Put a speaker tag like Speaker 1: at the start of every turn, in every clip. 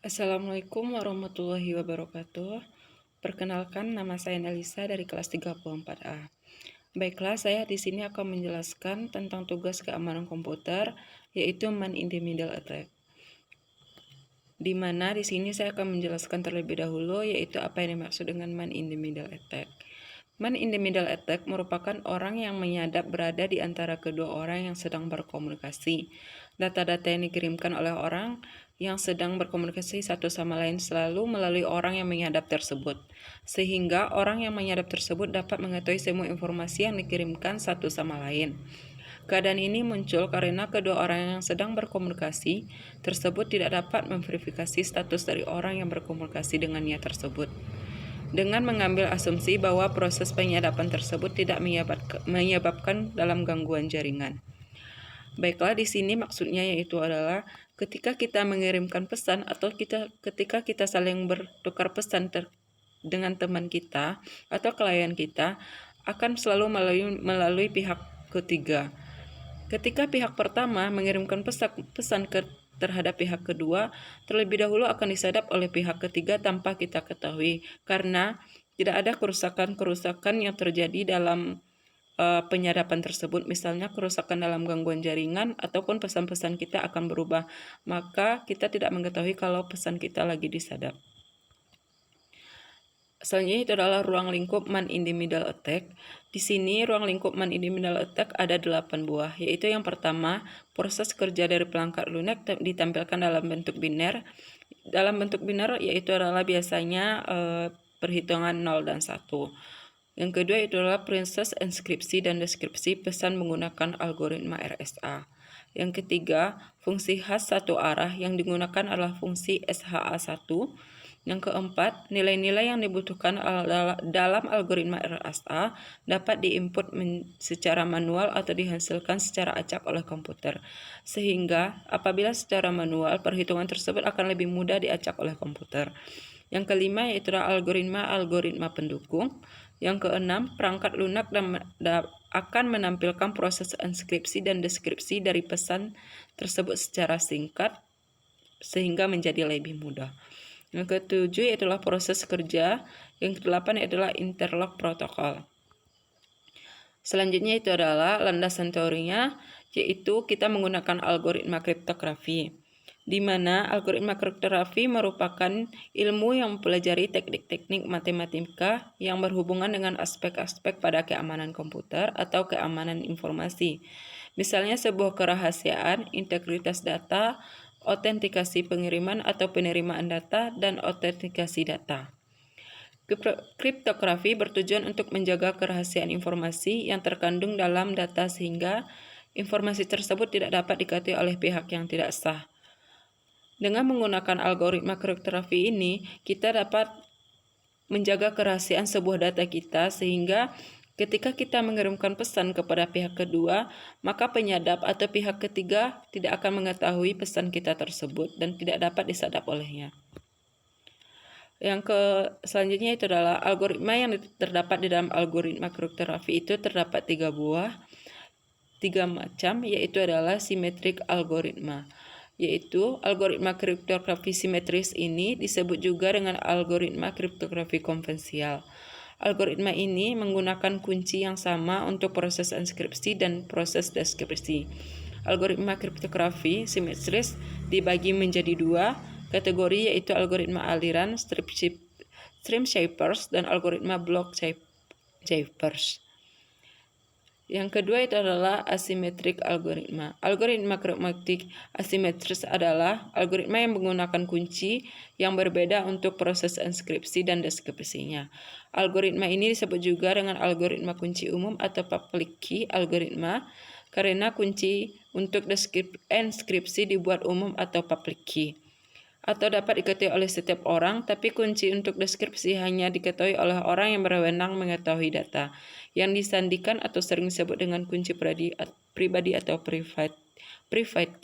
Speaker 1: Assalamualaikum warahmatullahi wabarakatuh. Perkenalkan, nama saya Nelisa dari kelas 34A. Baiklah, saya di sini akan menjelaskan tentang tugas keamanan komputer, yaitu Man in the Middle Attack. Di mana di sini saya akan menjelaskan terlebih dahulu, yaitu apa yang dimaksud dengan Man in the Middle Attack. Man in the Middle Attack merupakan orang yang menyadap berada di antara kedua orang yang sedang berkomunikasi. Data-data yang dikirimkan oleh orang yang sedang berkomunikasi satu sama lain selalu melalui orang yang menyadap tersebut, sehingga orang yang menyadap tersebut dapat mengetahui semua informasi yang dikirimkan satu sama lain. Keadaan ini muncul karena kedua orang yang sedang berkomunikasi tersebut tidak dapat memverifikasi status dari orang yang berkomunikasi dengannya tersebut, dengan mengambil asumsi bahwa proses penyadapan tersebut tidak menyebabkan dalam gangguan jaringan. Baiklah, di sini maksudnya yaitu adalah ketika kita mengirimkan pesan atau ketika kita saling bertukar pesan dengan teman kita atau klien kita akan selalu melalui pihak ketiga. Ketika pihak pertama mengirimkan pesan terhadap pihak kedua, terlebih dahulu akan disadap oleh pihak ketiga tanpa kita ketahui, karena tidak ada kerusakan yang terjadi dalam penyadapan tersebut. Misalnya kerusakan dalam gangguan jaringan ataupun pesan-pesan kita akan berubah, maka kita tidak mengetahui kalau pesan kita lagi disadap. Selanjutnya itu adalah ruang lingkup Man in the Middle Attack. Di sini ruang lingkup Man in the Middle Attack ada 8 buah, yaitu yang pertama, proses kerja dari perangkat lunak ditampilkan dalam bentuk biner. Dalam bentuk biner yaitu adalah biasanya perhitungan 0 dan 1. Yang kedua itu adalah proses inskripsi dan deskripsi pesan menggunakan algoritma RSA. Yang ketiga, fungsi khas satu arah yang digunakan adalah fungsi SHA-1. Yang keempat, nilai-nilai yang dibutuhkan dalam algoritma RSA dapat diinput secara manual atau dihasilkan secara acak oleh komputer. Sehingga apabila secara manual, perhitungan tersebut akan lebih mudah diacak oleh komputer. Yang kelima yaitu algoritma pendukung. Yang keenam, perangkat lunak akan menampilkan proses inskripsi dan deskripsi dari pesan tersebut secara singkat sehingga menjadi lebih mudah. Yang ketujuh yaitu proses kerja. Yang kedelapan adalah interlock protokol. Selanjutnya itu adalah landasan teorinya, yaitu kita menggunakan algoritma kriptografi, di mana algoritma kriptografi merupakan ilmu yang mempelajari teknik-teknik matematika yang berhubungan dengan aspek-aspek pada keamanan komputer atau keamanan informasi. Misalnya sebuah kerahasiaan, integritas data, autentikasi pengiriman atau penerimaan data, dan autentikasi data. Kriptografi bertujuan untuk menjaga kerahasiaan informasi yang terkandung dalam data sehingga informasi tersebut tidak dapat diketahui oleh pihak yang tidak sah. Dengan menggunakan algoritma kriptografi ini, kita dapat menjaga kerahasiaan sebuah data kita sehingga ketika kita mengirimkan pesan kepada pihak kedua, maka penyadap atau pihak ketiga tidak akan mengetahui pesan kita tersebut dan tidak dapat disadap olehnya. Selanjutnya itu adalah algoritma yang terdapat di dalam algoritma kriptografi itu terdapat 3 macam, yaitu adalah simetrik algoritma. Yaitu algoritma kriptografi simetris ini disebut juga dengan algoritma kriptografi konvensional. Algoritma ini menggunakan kunci yang sama untuk proses inskripsi dan proses deskripsi. Algoritma kriptografi simetris dibagi menjadi 2 kategori, yaitu algoritma aliran stream shapers dan algoritma block shapers. Yang kedua itu adalah asymmetric algoritma. Algoritma kriptografi asimetris adalah algoritma yang menggunakan kunci yang berbeda untuk proses inskripsi dan deskripsinya. Algoritma ini disebut juga dengan algoritma kunci umum atau public key algoritma karena kunci untuk inskripsi dibuat umum atau public key, atau dapat diketahui oleh setiap orang, tapi kunci untuk deskripsi hanya diketahui oleh orang yang berwenang mengetahui data, yang disandikan atau sering disebut dengan kunci pribadi atau private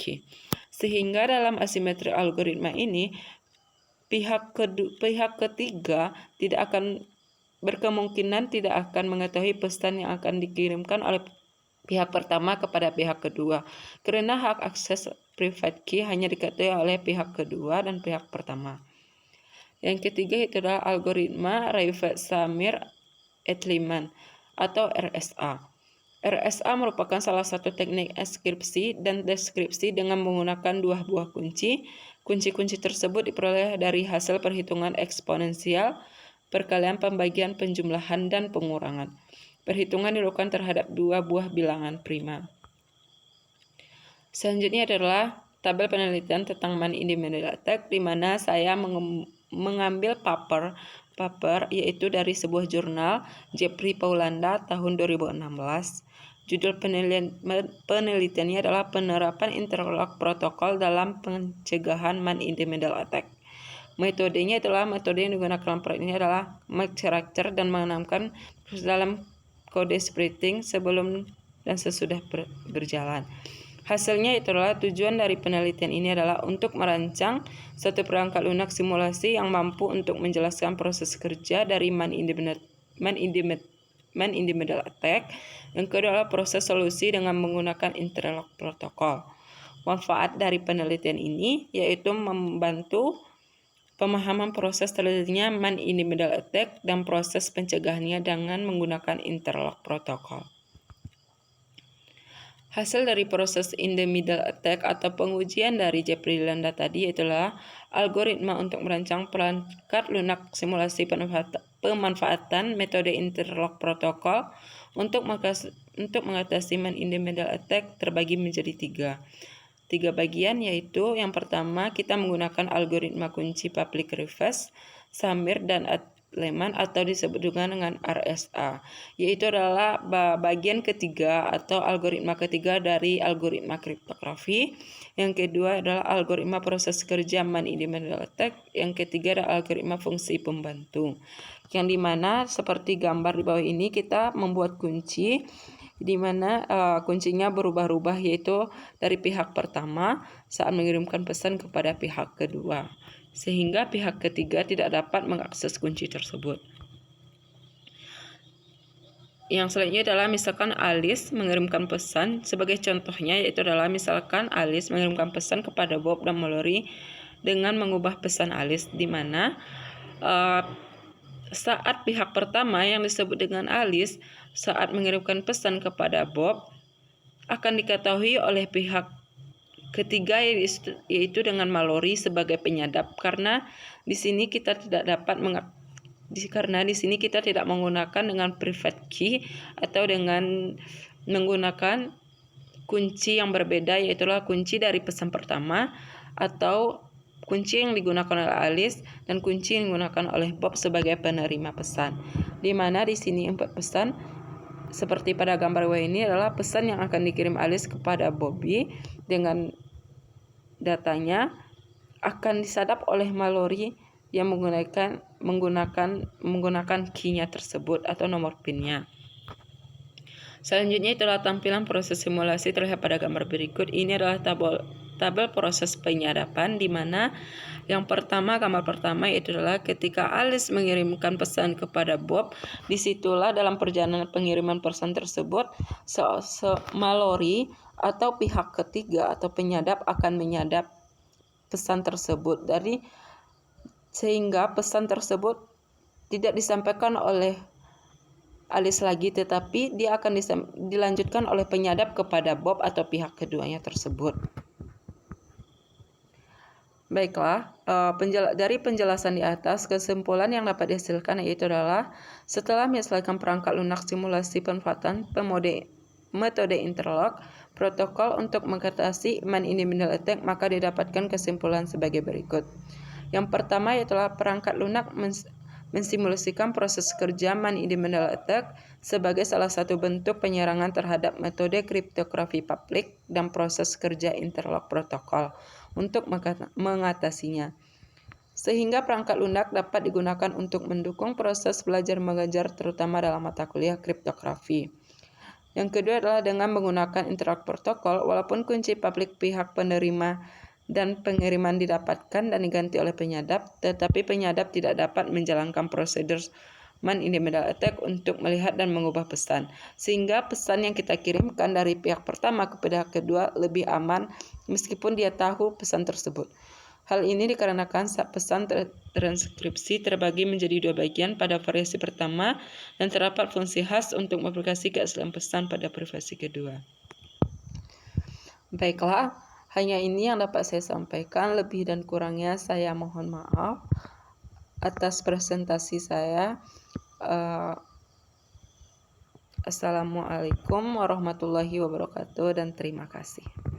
Speaker 1: key. Sehingga dalam asimetri algoritma ini, pihak ketiga tidak akan berkemungkinan tidak akan mengetahui pesan yang akan dikirimkan oleh pihak pertama kepada pihak kedua, karena hak akses private key hanya diketahui oleh pihak kedua dan pihak pertama. Yang ketiga itu adalah algoritma Rietveld-Samir Ettliman atau RSA. RSA merupakan salah satu teknik enkripsi dan deskripsi dengan menggunakan dua buah kunci. Kunci-kunci tersebut diperoleh dari hasil perhitungan eksponensial, perkalian, pembagian, penjumlahan, dan pengurangan. Perhitungan dilakukan terhadap dua buah bilangan prima. Selanjutnya adalah tabel penelitian tentang man-in-the-middle attack, di mana saya mengambil paper yaitu dari sebuah jurnal Jeffrey Paulanda tahun 2016. Judul penelitiannya adalah penerapan interlock protokol dalam pencegahan man-in-the-middle attack. Metodenya adalah metode yang digunakan dalam proyek ini adalah microcharacter dan menanamkan dalam kode splitting sebelum dan sesudah berjalan. Hasilnya itulah tujuan dari penelitian ini adalah untuk merancang satu perangkat lunak simulasi yang mampu untuk menjelaskan proses kerja dari man-in-the-middle attack. Yang kedua adalah proses solusi dengan menggunakan interlock protokol. Manfaat dari penelitian ini yaitu membantu pemahaman proses terjadinya man-in-the-middle attack dan proses pencegahannya dengan menggunakan interlock protokol. Hasil dari proses in the middle attack atau pengujian dari Jeffrey Paulanda tadi adalah algoritma untuk merancang perangkat lunak simulasi pemanfaatan metode interlock protokol untuk mengatasi man in the middle attack terbagi menjadi tiga bagian, yaitu yang pertama kita menggunakan algoritma kunci public request, Samir dan Ettliman atau disebut juga dengan RSA, yaitu adalah bagian ketiga atau algoritma ketiga dari algoritma kriptografi. Yang kedua adalah algoritma proses kerja man-in-the-middle attack. Yang ketiga adalah algoritma fungsi pembantu, yang dimana seperti gambar di bawah ini kita membuat kunci di mana kuncinya berubah-ubah, yaitu dari pihak pertama saat mengirimkan pesan kepada pihak kedua, sehingga pihak ketiga tidak dapat mengakses kunci tersebut. Yang selanjutnya adalah misalkan Alice mengirimkan pesan, sebagai contohnya yaitu adalah misalkan Alice mengirimkan pesan kepada Bob dan Mallory dengan mengubah pesan Alice, di mana saat pihak pertama yang disebut dengan Alice saat mengirimkan pesan kepada Bob akan diketahui oleh pihak ketiga yaitu dengan Mallory sebagai penyadap, karena di sini kita tidak menggunakan dengan private key atau dengan menggunakan kunci yang berbeda, yaitu kunci dari pesan pertama atau kunci yang digunakan oleh Alice dan kunci yang digunakan oleh Bob sebagai penerima pesan, di mana di sini 4 pesan seperti pada gambar bawah ini adalah pesan yang akan dikirim Alice kepada Bobby dengan datanya akan disadap oleh Mallory yang menggunakan key-nya tersebut atau nomor PIN-nya. Selanjutnya itulah tampilan proses simulasi terlihat pada gambar berikut. Ini adalah tabel proses penyadapan, di mana yang pertama, gambar pertama itu adalah ketika Alice mengirimkan pesan kepada Bob. Disitulah dalam perjalanan pengiriman pesan tersebut Mallory atau pihak ketiga atau penyadap akan menyadap pesan tersebut sehingga pesan tersebut tidak disampaikan oleh Alice lagi, tetapi dia akan dilanjutkan oleh penyadap kepada Bob atau pihak keduanya tersebut. Baiklah, dari penjelasan di atas, kesimpulan yang dapat dihasilkan yaitu adalah setelah menyelesaikan perangkat lunak simulasi pemanfaatan metode interlock protokol untuk mengatasi man-in-the-middle attack, maka didapatkan kesimpulan sebagai berikut. Yang pertama yaitu perangkat lunak mensimulasikan proses kerja man-in-the-middle attack sebagai salah satu bentuk penyerangan terhadap metode kriptografi publik dan proses kerja interlock protokol untuk mengatasinya, sehingga perangkat lunak dapat digunakan untuk mendukung proses belajar mengajar terutama dalam mata kuliah kriptografi. Yang kedua adalah dengan menggunakan interlock protokol, walaupun kunci publik pihak penerima dan pengiriman didapatkan dan diganti oleh penyadap, tetapi penyadap tidak dapat menjalankan prosedur man-individual attack untuk melihat dan mengubah pesan, sehingga pesan yang kita kirimkan dari pihak pertama ke pihak kedua lebih aman meskipun dia tahu pesan tersebut. Hal ini dikarenakan pesan transkripsi terbagi menjadi dua bagian pada variasi pertama dan terdapat fungsi khas untuk memverifikasi keaslian pesan pada variasi kedua. Baiklah, hanya ini yang dapat saya sampaikan. Lebih dan kurangnya saya mohon maaf atas presentasi saya. Assalamualaikum warahmatullahi wabarakatuh dan terima kasih.